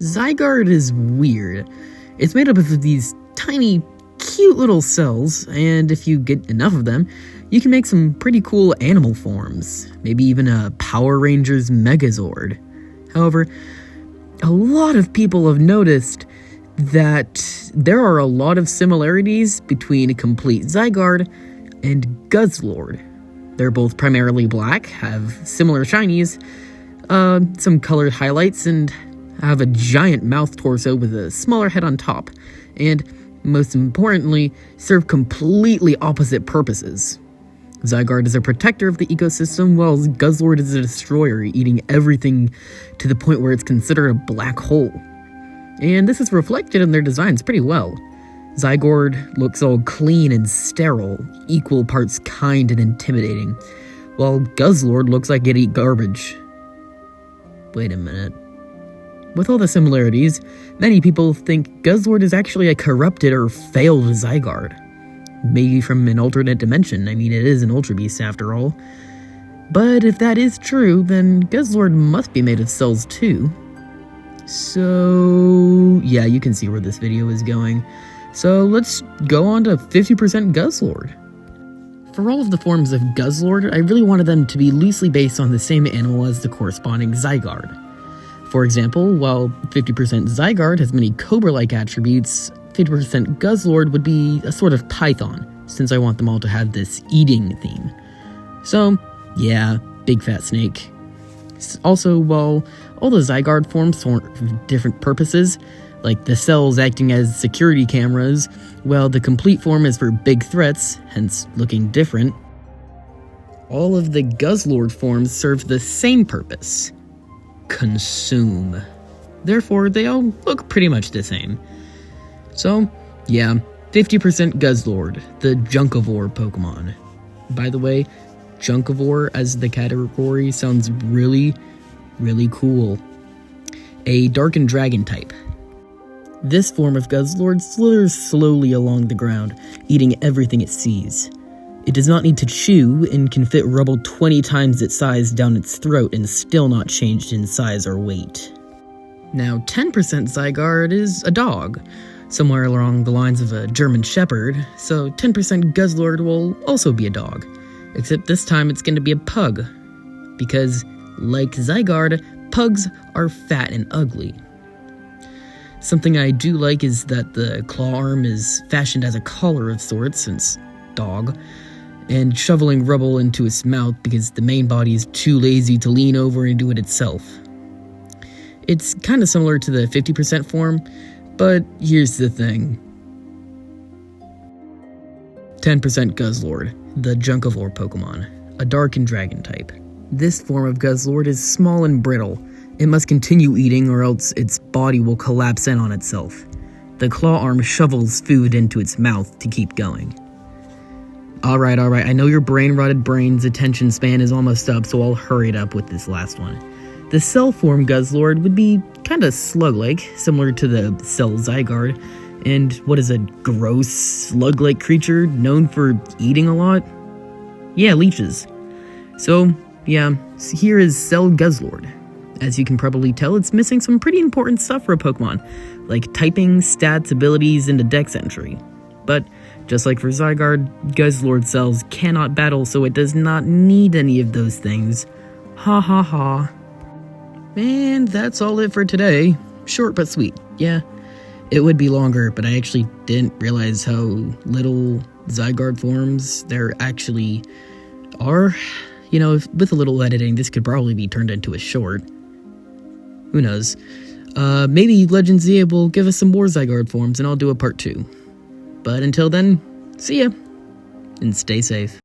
ZYGARDE is weird. It's made up of these tiny, cute little cells, and if you get enough of them, you can make some pretty cool animal forms. Maybe even a Power Rangers Megazord. However, a lot of people have noticed that there are a lot of similarities between a complete ZYGARDE and Guzzlord. They're both primarily black, have similar shinies, some colored highlights, and have a giant mouth torso with a smaller head on top, and most importantly, serve completely opposite purposes. ZYGARDE is a protector of the ecosystem, while Guzzlord is a destroyer, eating everything to the point where it's considered a black hole. And this is reflected in their designs pretty well. ZYGARDE looks all clean and sterile, equal parts kind and intimidating, while Guzzlord looks like it eat garbage. Wait a minute. With all the similarities, many people think Guzzlord is actually a corrupted or failed ZYGARDE. Maybe from an alternate dimension. I mean, it is an Ultra Beast after all. But if that is true, then Guzzlord must be made of cells too. So yeah, you can see where this video is going. So let's go on to 50% Guzzlord. For all of the forms of Guzzlord, I really wanted them to be loosely based on the same animal as the corresponding ZYGARDE. For example, while 50% ZYGARDE has many cobra-like attributes, 50% Guzzlord would be a sort of python, since I want them all to have this eating theme. So, yeah, big fat snake. Also, while all the ZYGARDE forms serve different purposes, like the cells acting as security cameras, while the complete form is for big threats, hence looking different, all of the Guzzlord forms serve the same purpose: consume. Therefore, they all look pretty much the same. So, yeah, 50% Guzzlord, the Junkivore Pokemon. By the way, Junkivore as the category sounds really, really cool. A Dark and Dragon type. This form of Guzzlord slithers slowly along the ground, eating everything it sees. It does not need to chew and can fit rubble 20 times its size down its throat and still not changed in size or weight. Now, 10% ZYGARDE is a dog, somewhere along the lines of a German Shepherd, so 10% Guzzlord will also be a dog, except this time it's going to be a pug, because, like ZYGARDE, pugs are fat and ugly. Something I do like is that the claw arm is fashioned as a collar of sorts, since dog, and shoveling rubble into its mouth because the main body is too lazy to lean over and do it itself. It's kind of similar to the 50% form, but here's the thing. 10% Guzzlord, the Junkivore Pokemon, a Dark and Dragon type. This form of Guzzlord is small and brittle. It must continue eating or else its body will collapse in on itself. The claw arm shovels food into its mouth to keep going. Alright, I know your brain-rotted brain's attention span is almost up, so I'll hurry it up with this last one. The cell form Guzzlord would be kinda slug-like, similar to the cell ZYGARDE, and what is a gross, slug-like creature known for eating a lot? Yeah, leeches. So, yeah, here is cell Guzzlord. As you can probably tell, it's missing some pretty important stuff for a Pokemon, like typing, stats, abilities, and a dex entry. But, just like for ZYGARDE, Guzzlord cells cannot battle, so it does not need any of those things. Ha ha ha. And that's all it for today. Short but sweet, yeah. It would be longer, but I actually didn't realize how little ZYGARDE forms there actually are. You know, with a little editing, this could probably be turned into a short. Who knows? Maybe Legends ZA will give us some more ZYGARDE forms and I'll do a part 2. But until then, see ya, and stay safe.